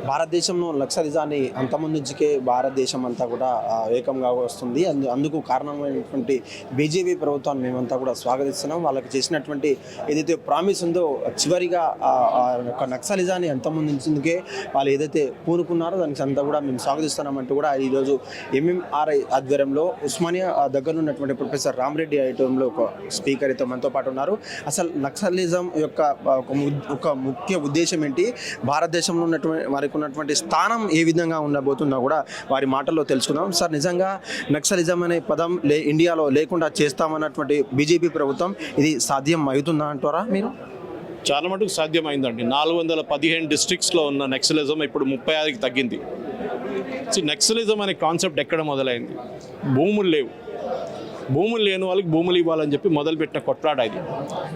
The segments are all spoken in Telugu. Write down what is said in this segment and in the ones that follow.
భారతదేశంలో నక్సలిజాన్ని అంతమొందించుకే భారతదేశం అంతా కూడా ఏకంగా వస్తుంది. అందుకు కారణమైనటువంటి బీజేపీ ప్రభుత్వాన్ని మేమంతా కూడా స్వాగతిస్తున్నాం. వాళ్ళకి చేసినటువంటి ఏదైతే ప్రామిస్ ఉందో చివరిగా ఒక నక్సలిజాన్ని అంతమొందించేందుకే వాళ్ళు ఏదైతే పూనుకున్నారో దానికి అంతా కూడా మేము స్వాగతిస్తున్నామంటూ కూడా ఈరోజు ఎంఎంఆర్ఐ ఆధ్వర్యంలో ఉస్మానియా దగ్గర ఉన్నటువంటి ప్రొఫెసర్ రామరెడ్డి ఆడిటోరియంలో ఒక స్పీకర్ అయితే మనతో పాటు ఉన్నారు. అసలు నక్సలిజం యొక్క ఒక ముఖ్య ఉద్దేశం ఏంటి, భారతదేశంలో వారికి ఉన్నటువంటి స్థానం ఏ విధంగా ఉండబోతుందో కూడా వారి మాటల్లో తెలుసుకుందాం. సార్, నిజంగా నక్సలిజం అనే పదం ఇండియాలో లేకుండా చేస్తామన్నటువంటి బీజేపీ ప్రభుత్వం ఇది సాధ్యం అవుతుందా అంటారా మీరు? చాలా మటుకు సాధ్యమైందండి. 415 డిస్ట్రిక్ట్స్లో ఉన్న నక్సలిజం ఇప్పుడు 36కి తగ్గింది. నక్సలిజం అనే కాన్సెప్ట్ ఎక్కడ మొదలైంది? భూములు లేవు, భూములు లేని వాళ్ళకి భూములు ఇవ్వాలని చెప్పి మొదలుపెట్టిన కొట్లాట ఇది.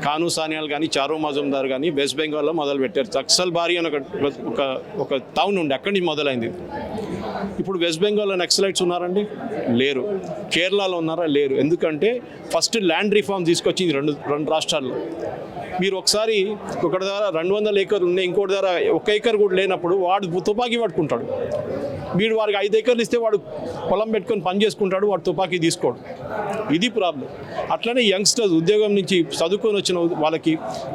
కానూ సానియాల్ కానీ చారో మజుందార్ కానీ వెస్ట్ బెంగాల్లో మొదలుపెట్టారు. నక్సల్ బారీ అని ఒక టౌన్ ఉండి అక్కడి నుంచి మొదలైంది. ఇప్పుడు వెస్ట్ బెంగాల్లో నక్సలైట్స్ ఉన్నారండి? లేరు. కేరళలో ఉన్నారా? లేరు. ఎందుకంటే ఫస్ట్ ల్యాండ్ రిఫార్మ్ తీసుకొచ్చింది రెండు రాష్ట్రాల్లో. మీరు ఒకసారి ఒకటి దగ్గర 200 ఏకర్లు ఉన్నాయి, ఇంకోటి దగ్గర 1 ఏకర్ కూడా లేనప్పుడు వాడు తుపాకీ పట్టుకుంటాడు. వీడు వాడికి 5 ఏకర్లు ఇస్తే వాడు పొలం పెట్టుకొని పని చేసుకుంటాడు, వాడు తుపాకీ తీసుకోడు. ఇది ప్రాబ్లం. అట్లనే యంగ్స్టర్స్ ఉద్యోగం నుంచి చదువుకొని వచ్చిన వాళ్ళకి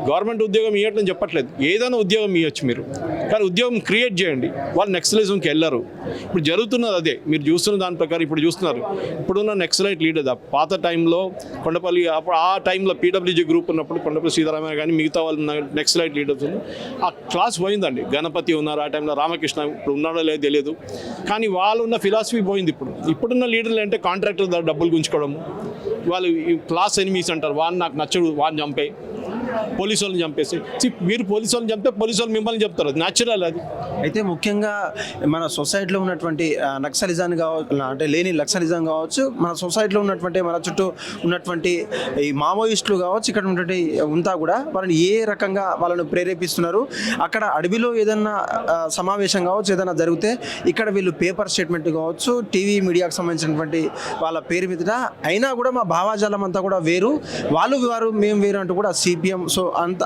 గవర్నమెంట్ ఉద్యోగం ఇవ్వట్లని చెప్పట్లేదు, ఏదైనా ఉద్యోగం ఇవ్వచ్చు మీరు, కానీ ఉద్యోగం క్రియేట్ చేయండి. వాళ్ళు నక్సలిజంకి వెళ్ళరు. ఇప్పుడు జరుగుతున్నది అదే. మీరు చూస్తున్న దాని ప్రకారం ఇప్పుడు చూస్తున్నారు. ఇప్పుడున్న నక్సలైట్ లీడర్ పాత టైంలో కొండపల్లి, అప్పుడు ఆ టైంలో పీడబ్ల్యూజీ గ్రూప్ ఉన్నప్పుడు కొండపల్లి సీతారామయ్య కానీ మిగతా వాళ్ళు నక్సలైట్ లీడర్స్ ఆ క్లాస్ పోయిందండి. గణపతి ఉన్నారు ఆ టైంలో, రామకృష్ణ ఇప్పుడు ఉన్నాడో లేదో తెలియదు, కానీ వాళ్ళు ఉన్న ఫిలాసఫీ పోయింది. ఇప్పుడున్న లీడర్లు అంటే కాంట్రాక్టర్ ద్వారా డబ్బులు గుంజుకోవడం, వాళ్ళు క్లాస్ ఎనిమీస్ అంటారు. వాడిని నాకు నచ్చడు, వాడిని చంపే, పోలీసు వాళ్ళని చంపేసి. మీరు పోలీసు వాళ్ళని చంపితే పోలీసు వాళ్ళు మిమ్మల్ని చెప్తారు, అది న్యాచురల్. అది అయితే ముఖ్యంగా మన సొసైటీలో ఉన్నటువంటి నక్సలిజాన్ని కావచ్చు, అంటే లేని నక్సలిజం కావచ్చు, మన సొసైటీలో ఉన్నటువంటి మన చుట్టూ ఉన్నటువంటి ఈ మావోయిస్టులు కావచ్చు, ఇక్కడ ఉన్నటువంటి అంతా కూడా వాళ్ళని ఏ రకంగా వాళ్ళను ప్రేరేపిస్తున్నారు. అక్కడ అడవిలో ఏదన్నా సమావేశం కావచ్చు, ఏదైనా జరిగితే ఇక్కడ వీళ్ళు పేపర్ స్టేట్మెంట్ కావచ్చు, టీవీ మీడియాకు సంబంధించినటువంటి వాళ్ళ పేరు మీద అయినా కూడా మా భావాజాలం అంతా కూడా వేరు, వాళ్ళు వారు మేము వేరు అంటూ కూడా సిపిఎం. సో అంత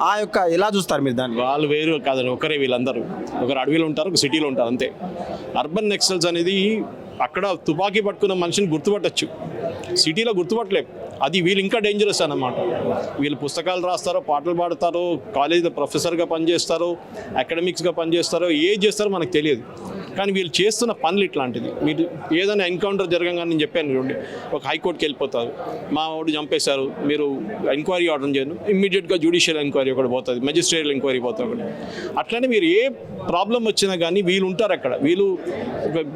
ఆ యొక్క ఎలా చూస్తారు మీరు దాన్ని? వాళ్ళు వేరు కాదండి, ఒకరే వీళ్ళందరూ. ఒకరు అడవిలో ఉంటారు, ఒక సిటీలో ఉంటారు, అంతే. అర్బన్ నక్సల్స్ అనేది అక్కడ తుపాకీ పట్టుకున్న మనిషిని గుర్తుపట్టచ్చు, సిటీలో గుర్తుపట్టలేవు. అది వీళ్ళు ఇంకా డేంజరస్ అన్నమాట. వీళ్ళు పుస్తకాలు రాస్తారో, పాటలు పాడతారో, కాలేజీలో ప్రొఫెసర్గా పనిచేస్తారో, అకాడమిక్స్గా పనిచేస్తారో, ఏది చేస్తారో మనకు తెలియదు. కానీ వీళ్ళు చేస్తున్న పనులు ఇట్లాంటిది. మీరు ఏదైనా ఎన్కౌంటర్ జరగగానే నేను చెప్పాను చూడండి, ఒక హైకోర్టుకి వెళ్ళిపోతారు, మా వాడు చంపేశారు, మీరు ఎంక్వైరీ ఆర్డర్ చేయను, ఇమ్మీడియట్గా జ్యుడిషియల్ ఎంక్వైరీ ఒకటి పోతుంది, మెజిస్ట్రేట్ ఎంక్వైరీ పోతుంది ఒకటి. అట్లనే మీరు ఏ ప్రాబ్లం వచ్చినా కానీ వీళ్ళు ఉంటారు అక్కడ. వీళ్ళు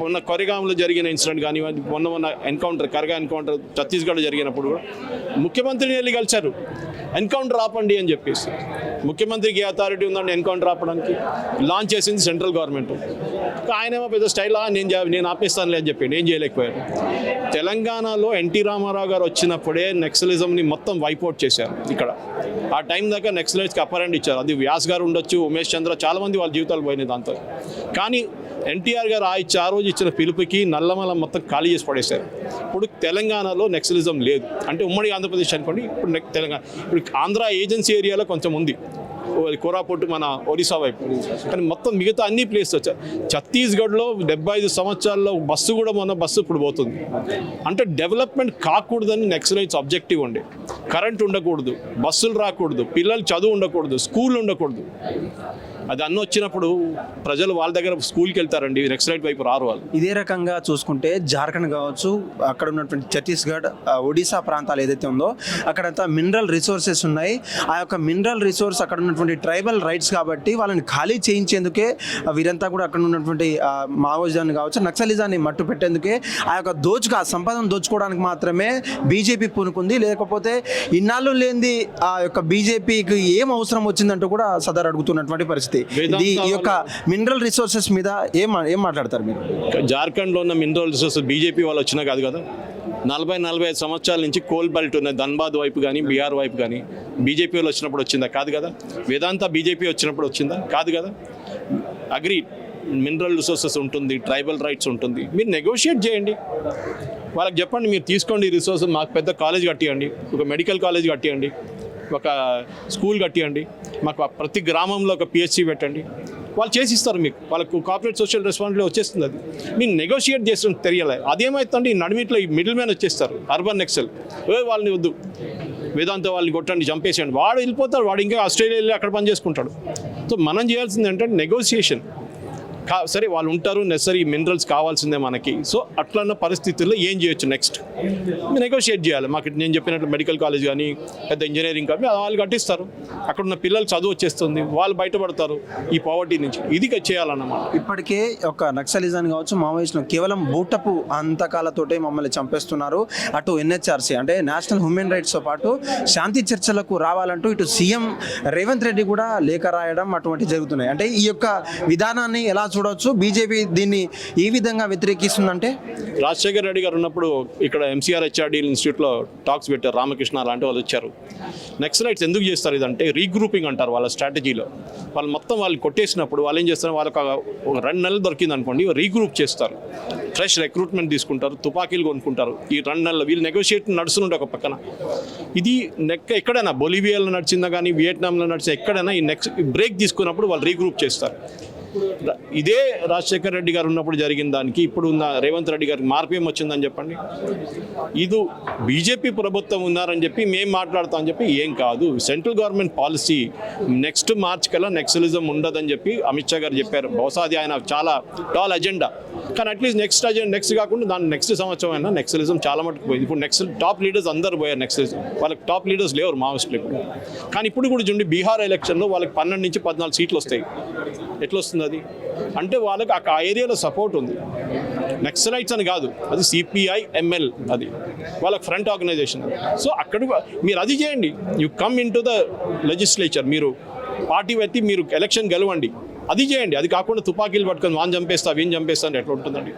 మొన్న కొరెగాంలో జరిగిన ఇన్సిడెంట్ కానివ్వండి, మొన్న ఎన్కౌంటర్, కరగా ఎన్కౌంటర్ ఛత్తీస్గఢ్ జరిగినప్పుడు కూడా ముఖ్యమంత్రిని వెళ్ళి కలిశారు, ఎన్కౌంటర్ ఆపండి అని చెప్పేసి. ముఖ్యమంత్రికి ఏ అథారిటీ ఉందండి ఎన్కౌంటర్ ఆపడానికి? లాంచ్ చేసింది సెంట్రల్ గవర్నమెంట్. ఆయనేమో పెద్ద స్టైల్ నేను ఆపేస్తానులే అని చెప్పి ఏం చేయలేకపోయారు. తెలంగాణలో ఎన్టీ రామారావు గారు వచ్చినప్పుడే నక్సలిజంని మొత్తం వైపౌట్ చేశారు ఇక్కడ. ఆ టైం దాకా నక్సలైట్స్కి అప్పర్ హ్యాండ్ ఇచ్చారు. అది వ్యాస్ గారు ఉండొచ్చు, ఉమేష్ చంద్ర, చాలామంది వాళ్ళ జీవితాలు పోయినాయి దాంతో. కానీ ఎన్టీఆర్ గారు ఆ రోజు ఇచ్చిన పిలుపుకి నల్లమల మొత్తం ఖాళీ చేసి పడేశారు. ఇప్పుడు తెలంగాణలో నక్సలిజం లేదు. అంటే ఉమ్మడి ఆంధ్రప్రదేశ్ అనుకోండి, ఇప్పుడు తెలంగాణ, ఇప్పుడు ఆంధ్ర ఏజెన్సీ ఏరియాలో కొంచెం ఉంది, కోరాపుట్ మన ఒరిస్సా వైపు, కానీ మొత్తం మిగతా అన్ని ప్లేసెస్. ఛత్తీస్గఢ్లో 75 సంవత్సరాల్లో బస్సు కూడా మొన్న బస్సు ఇప్పుడు పోతుంది. అంటే డెవలప్మెంట్ కాకూడదని నక్సలైట్స్ ఆబ్జెక్టివ్ ఉండే. కరెంట్ ఉండకూడదు, బస్సులు రాకూడదు, పిల్లలు చదువు ఉండకూడదు, స్కూల్ ఉండకూడదు. అది అన్నీ వచ్చినప్పుడు ప్రజలు వాళ్ళ దగ్గర స్కూల్కి వెళ్తారండి, నక్సలైట్ వైపు రారు వాళ్ళు. ఇదే రకంగా చూసుకుంటే జార్ఖండ్ కావచ్చు, అక్కడ ఉన్నటువంటి ఛత్తీస్గఢ్, ఒడిశా ప్రాంతాలు ఏదైతే ఉందో అక్కడంతా మినరల్ రిసోర్సెస్ ఉన్నాయి. ఆ యొక్క మినరల్ రిసోర్స్ అక్కడ ఉన్నటువంటి ట్రైబల్ రైట్స్ కాబట్టి వాళ్ళని ఖాళీ చేయించేందుకే వీరంతా కూడా అక్కడ ఉన్నటువంటి మావోయిజాన్ని కావచ్చు, నక్సలిజాన్ని మట్టు పెట్టేందుకే ఆ యొక్క ఆ సంపదను దోచుకోవడానికి మాత్రమే బీజేపీ పూనుకుంది. లేకపోతే ఇన్నాళ్ళు లేనిది ఆ యొక్క బీజేపీకి ఏం అవసరం వచ్చిందంటూ కూడా సదరు అడుగుతున్నటువంటి పరిస్థితి. ఈ యొక్క మినరల్ రిసోర్సెస్ మీద ఏం మాట్లాడతారు మీరు? జార్ఖండ్లో ఉన్న మినరల్ రిసోర్సెస్ బీజేపీ వాళ్ళు వచ్చినా కాదు కదా. 40-45 సంవత్సరాల నుంచి కోల్ బెల్ట్ ఉన్నాయి, ధన్బాద్ వైపు కానీ బీహార్ వైపు కానీ. బీజేపీ వాళ్ళు వచ్చినప్పుడు వచ్చిందా? కాదు కదా. వేదాంత బీజేపీ వచ్చినప్పుడు వచ్చిందా? కాదు కదా. అగ్రి, మినరల్ రిసోర్సెస్ ఉంటుంది, ట్రైబల్ రైట్స్ ఉంటుంది, మీరు నెగోషియేట్ చేయండి. వాళ్ళకి చెప్పండి, మీరు తీసుకోండి రిసోర్సెస్, మాకు పెద్ద కాలేజ్ కట్టియండి, ఒక మెడికల్ కాలేజ్ కట్టియండి, ఒక స్కూల్ కట్టియండి, మాకు ప్రతి గ్రామంలో ఒక పిహెచ్సి పెట్టండి, వాళ్ళు చేసిస్తారు మీకు, వాళ్ళకు కార్పొరేట్ సోషల్ రెస్పాన్సిబిలిటీ వచ్చేస్తుంది. అది మీరు నెగోషియేట్ చేస్తున్న తెలియాలి. అదేమవుతుందంటే ఈ నడిమిట్లో ఈ మిడిల్ మ్యాన్ వచ్చేస్తారు, అర్బన్ నక్సల్. వాళ్ళని వద్దు, వేదాంత వాళ్ళని కొట్టండి, చంపేసేయండి, వాడు వెళ్ళిపోతాడు, వాడు ఇంకా ఆస్ట్రేలియా వెళ్ళి అక్కడ పని చేసుకుంటాడు. సో మనం చేయాల్సింది ఏంటంటే నెగోషియేషన్. సరే వాళ్ళు ఉంటారు, నెసరీ మినరల్స్ కావాల్సిందే మనకి. సో అట్లన్న పరిస్థితుల్లో ఏం చేయొచ్చు నెక్స్ట్ నెగోషియేట్ చేయాలి. మాకు నేను చెప్పినట్లు మెడికల్ కాలేజ్ కానీ పెద్ద ఇంజనీరింగ్ కానీ వాళ్ళు కట్టిస్తారు, అక్కడ ఉన్న పిల్లలు చదువు వచ్చేస్తుంది, వాళ్ళు బయటపడతారు ఈ పావర్టీ నుంచి. ఇది చేయాలన్నమాట. ఇప్పటికే ఒక నక్సలిజం కావచ్చు, మావోయిస్టులు కేవలం బూటపు అంతకాలతోటే మమ్మల్ని చంపేస్తున్నారు. అటు ఎన్హెచ్ఆర్సీ అంటే నేషనల్ హ్యూమన్ రైట్స్తో పాటు శాంతి చర్చలకు రావాలంటూ ఇటు సీఎం రేవంత్ రెడ్డి కూడా లేఖ రాయడం అటువంటి జరుగుతున్నాయి. అంటే ఈ యొక్క విధానాన్ని ఎలా చూడవచ్చు? బీజేపీ దీన్ని ఏ విధంగా వ్యతిరేకిస్తుందంటే, రాజశేఖర్ రెడ్డి గారు ఉన్నప్పుడు ఇక్కడ ఎంసీఆర్ హెచ్ఆర్డీ ఇన్స్టిట్యూట్లో టాక్స్ పెట్టారు, రామకృష్ణ లాంటి వాళ్ళు వచ్చారు. నక్సలైట్స్ ఎందుకు చేస్తారు ఇదంటే రీగ్రూపింగ్ అంటారు వాళ్ళ స్ట్రాటజీలో. వాళ్ళు మొత్తం వాళ్ళు కొట్టేసినప్పుడు వాళ్ళు ఏం చేస్తారు, వాళ్ళకి ఒక 2 నెలలు దొరికింది అనుకోండి, రీగ్రూప్ చేస్తారు, ఫ్రెష్ రిక్రూట్మెంట్ తీసుకుంటారు, తుపాకీలు కొనుక్కుంటారు. ఈ 2 నెలలు వీళ్ళు నెగోషియేట్ నడుస్తుంటే ఒక పక్కన. ఇది ఎక్కడైనా బొలివియాలో నడిచిందా కానీ వియట్నాంలో నడిచిన ఎక్కడైనా ఈ బ్రేక్ తీసుకున్నప్పుడు వాళ్ళు రీగ్రూప్ చేస్తారు. ఇదే రాజశేఖర్ రెడ్డి గారు ఉన్నప్పుడు జరిగిన దానికి ఇప్పుడు ఉన్న రేవంత్ రెడ్డి గారికి మార్పు ఏం వచ్చిందని చెప్పండి. ఇది బీజేపీ ప్రభుత్వం ఉన్నారని చెప్పి మేము మాట్లాడతామని చెప్పి ఏం కాదు. Central government policy next March కల్లా నెక్సలిజం ఉండదని చెప్పి అమిత్ షా గారు చెప్పారు. బహుశా అది ఆయన చాలా టాల్ అజెండా, కానీ అట్లీస్ట్ నెక్స్ట్ కాకుండా దాని నెక్స్ట్ సంవత్సరం అయినా నెక్సలిజం చాలా మటుకు పోయింది. ఇప్పుడు టాప్ లీడర్స్ అందరు పోయారు నెక్సలిజం, వాళ్ళకి టాప్ లీడర్స్ లేరు మావోయిస్టులు ఇప్పుడు. కానీ ఇప్పుడు కూడా చూడండి బీహార్ ఎలక్షన్లో వాళ్ళకి 12 నుంచి 14 సీట్లు వస్తాయి. ఎట్లా వస్తుంది అది అంటే వాళ్ళకి ఆ ఏరియాలో సపోర్ట్ ఉంది. నక్సలైట్స్ అని కాదు, అది సిపిఐ ఎంఎల్, అది వాళ్ళకి ఫ్రంట్ ఆర్గనైజేషన్. సో అక్కడ మీరు అది చేయండి, you come in to the legislature, మీరు పార్టీ పెట్టి మీరు ఎలక్షన్ గెలవండి, అది చేయండి. అది కాకుండా తుపాకీలు పట్టుకొని వాన్ చంపేస్తా వీని చంపేస్తా అంటే ఎట్లా ఉంటుందండి?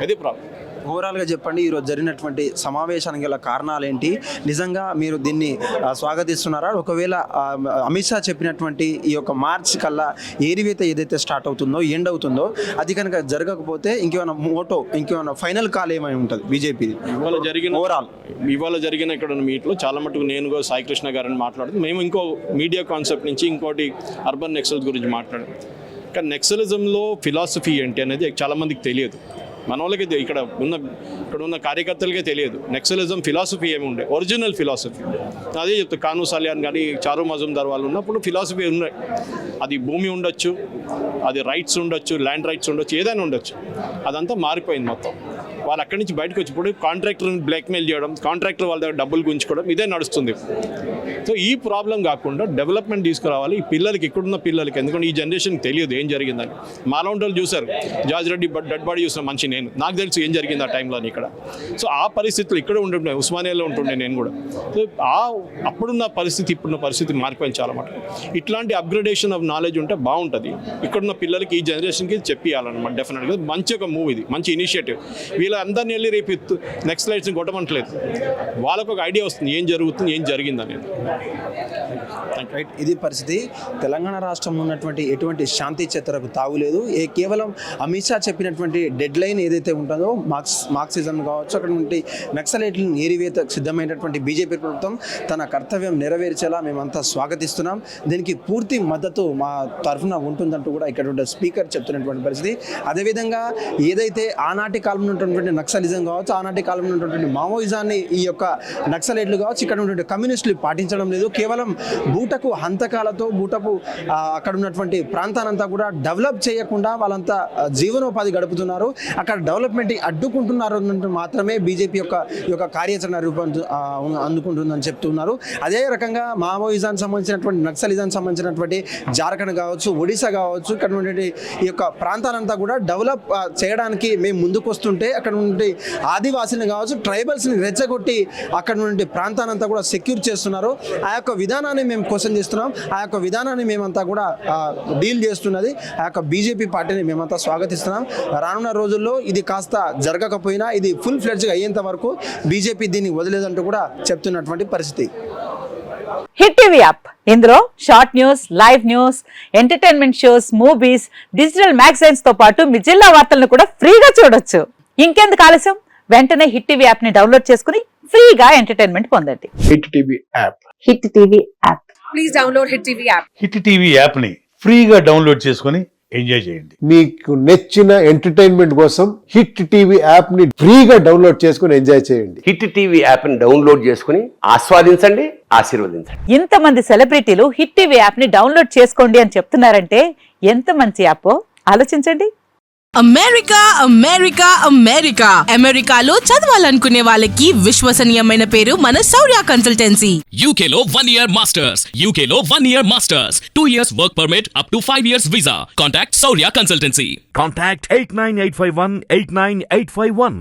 అదే ప్రాబ్లం. ఓవరాల్గా చెప్పండి, ఈరోజు జరిగినటువంటి సమావేశానికి గల కారణాలు ఏంటి? నిజంగా మీరు దీన్ని స్వాగతిస్తున్నారా? ఒకవేళ అమిత్ షా చెప్పినటువంటి ఈ యొక్క మార్చ్ కల్లా ఏరివేత ఏదైతే స్టార్ట్ అవుతుందో, ఎండ్ అవుతుందో, అది కనుక జరగకపోతే ఇంకేమైనా ఫైనల్ కాల్ ఏమై ఉంటుంది బీజేపీది? ఇవాళ జరిగిన ఇక్కడ మీట్లో చాలా మటుకు నేను సాయికృష్ణ గారిని మాట్లాడుతూ మేము ఇంకో మీడియా కాన్సెప్ట్ నుంచి ఇంకోటి అర్బన్ నక్సల్ గురించి మాట్లాడాం. కానీ నక్సలిజంలో ఫిలాసఫీ ఏంటి అనేది చాలామందికి తెలియదు. మన వాళ్ళకి ఇక్కడ ఉన్న కార్యకర్తలకే తెలియదు నక్సలిజం ఫిలాసఫీ ఏమి ఉండే, ఒరిజినల్ ఫిలాసఫీ. అదే చెప్తాను, కానూ సాలియాన్ కానీ చారు మజుందార్ వాళ్ళు ఉన్నప్పుడు ఫిలాసఫీ ఉన్నాయి. అది భూమి ఉండొచ్చు, అది రైట్స్ ఉండొచ్చు, ల్యాండ్ రైట్స్ ఉండొచ్చు, ఏదైనా ఉండొచ్చు. అదంతా మారిపోయింది మొత్తం. వాళ్ళు అక్కడి నుంచి బయటకు వచ్చి ఇప్పుడు కాంట్రాక్టర్ని బ్లాక్మెయిల్ చేయడం, కాంట్రాక్టర్ వాళ్ళ దగ్గర డబ్బులు గుంజుకోవడం, ఇదే నడుస్తుంది. సో ఈ ప్రాబ్లం కాకుండా డెవలప్మెంట్ తీసుకురావాలి ఈ పిల్లలకి, ఇక్కడున్న పిల్లలకి. ఎందుకంటే ఈ జనరేషన్కి తెలియదు ఏం జరిగిందని. మాలాంటి వాళ్ళు చూసారు, జార్జ్ రెడ్డి డెడ్ బాడీ చూసిన మనిషి నాకు తెలుసు ఏం జరిగింది ఆ టైంలో ఇక్కడ. సో ఆ పరిస్థితులు ఇక్కడ ఉంటుండే, ఉస్మానియాలో ఉంటుండే నేను కూడా. సో అప్పుడున్న పరిస్థితి ఇప్పుడున్న పరిస్థితి మారిపోయింది చాలా మటుకు. ఇట్లాంటి అప్గ్రేడేషన్ ఆఫ్ నాలెడ్జ్ ఉంటే బాగుంటుంది. ఇక్కడున్న పిల్లలకి ఈ జనరేషన్కి చెప్పియాలన్నమాట. డెఫినెట్గా మంచి ఒక మూవ్, ఇది మంచి ఇనిషియేటివ్. వీళ్ళందరినీ వెళ్ళి రేపు నెక్సలైట్స్ని కొట్టమంటలేదు, వాళ్ళకు ఒక ఐడియా వస్తుంది ఏం జరుగుతుంది, ఏం జరిగింది అనేది. రైట్, ఇది పరిస్థితి. తెలంగాణ రాష్ట్రంలో ఉన్నటువంటి ఎటువంటి శాంతి చర్చలకు తావులేదు. కేవలం అమిత్ షా చెప్పినటువంటి డెడ్ లైన్ ఏదైతే ఉంటుందో, మార్క్సిజం కావచ్చు, అక్కడ నుండి నక్సలైట్లను ఏరివేత సిద్ధమైనటువంటి బీజేపీ ప్రభుత్వం తన కర్తవ్యం నెరవేర్చేలా మేమంతా స్వాగతిస్తున్నాం. దీనికి పూర్తి మద్దతు మా తరఫున ఉంటుందంటూ కూడా ఇక్కడ ఉండే స్పీకర్ చెప్తున్నటువంటి పరిస్థితి. అదేవిధంగా ఏదైతే ఆనాటి కాలంలో ఉన్నటువంటి నక్సలిజం కావచ్చు, ఆనాటి కాలంలో ఉన్నటువంటి మావోయిజాన్ని ఈ యొక్క నక్సలైట్లు కావచ్చు, ఇక్కడ ఉన్నటువంటి కమ్యూనిస్టులు పాటించడం లేదు. కేవలం బూటకు హంతకాలతో అక్కడ ఉన్నటువంటి ప్రాంతానంతా కూడా డెవలప్ చేయకుండా వాళ్ళంతా జీవనోపాధి గడుపుతున్నారు. అక్కడ డెవలప్మెంట్ అడ్డుకుంటున్నారు మాత్రమే బీజేపీ యొక్క కార్యాచరణ అందుకుంటుందని చెప్తున్నారు. అదే రకంగా మావోయిజానికి సంబంధించినటువంటి నక్సలిజానికి సంబంధించినటువంటి జార్ఖండ్ కావచ్చు, ఒడిశా కావచ్చు, ఇక్కడ నుండి ఈ యొక్క ప్రాంతాలంతా కూడా డెవలప్ చేయడానికి మేము ముందుకు వస్తుంటే అక్కడ నుండి ఆదివాసీని కావచ్చు, ట్రైబల్స్ని రెచ్చగొట్టి అక్కడ నుండి ప్రాంతానంతా కూడా సెక్యూర్ చేస్తున్నారు. ఆ యొక్క విధానాన్ని మేము క్వశ్చన్ చేస్తున్నాం. ఆ యొక్క విధానాన్ని మేమంతా కూడా డీల్ చేస్తున్నది ఆ యొక్క బీజేపీ పార్టీని మేమంతా స్వాగతిస్తున్నాం. రానున్న రోజుల్లో ఇది కాస్త జరగకపోయినా ఇది ఫుల్ ఫ్లెడ్జ్గా అయ్యేంత వరకు బీజేపీ దీన్ని వదిలేదంటూ కూడా చెప్తున్నటువంటి పరిస్థితి. హిట్ టీవీ యాప్, ఇందులో short news, live news, entertainment shows, movies, digital magazines తో పాటు మీ జిల్లా వార్తలను కూడా ఫ్రీగా చూడొచ్చు. ఇంకెందుకు ఆలస్యం, వెంటనే హిట్ టీవీ యాప్ ని డౌన్లోడ్ చేసుకుని ఫ్రీగా ఎంటర్టైన్మెంట్ పొందండి. Hit TV app, hit TV app, please download hit TV app. Hit TV app ని ఫ్రీగా డౌన్లోడ్ చేసుకొని ఎంజాయ్ చేయండి. మీకు నచ్చిన ఎంటర్టైన్మెంట్ కోసం హిట్ టీవీ యాప్ ని ఫ్రీగా డౌన్లోడ్ చేసుకుని ఎంజాయ్ చేయండి. హిట్ టీవీ యాప్ని డౌన్లోడ్ చేసుకుని ఆస్వాదించండి, ఆశీర్వదించండి. ఇంతమంది సెలబ్రిటీలు హిట్ టీవీ యాప్ ని డౌన్లోడ్ చేసుకోండి అని చెప్తున్నారంటే ఎంత మంచి యాప్ ఆలోచించండి. అమెరికా అమెరికా అమెరికా అమెరికాలో చదవాలనుకునే వాళ్ళకి విశ్వసనీయమైన పేరు మన శౌర్య consultancy. UK Law 1 Year Masters. UK Law 1 Year Masters. 2 years work permit up to 5 years visa. Contact Saurya Consultancy. Contact 89851 89851.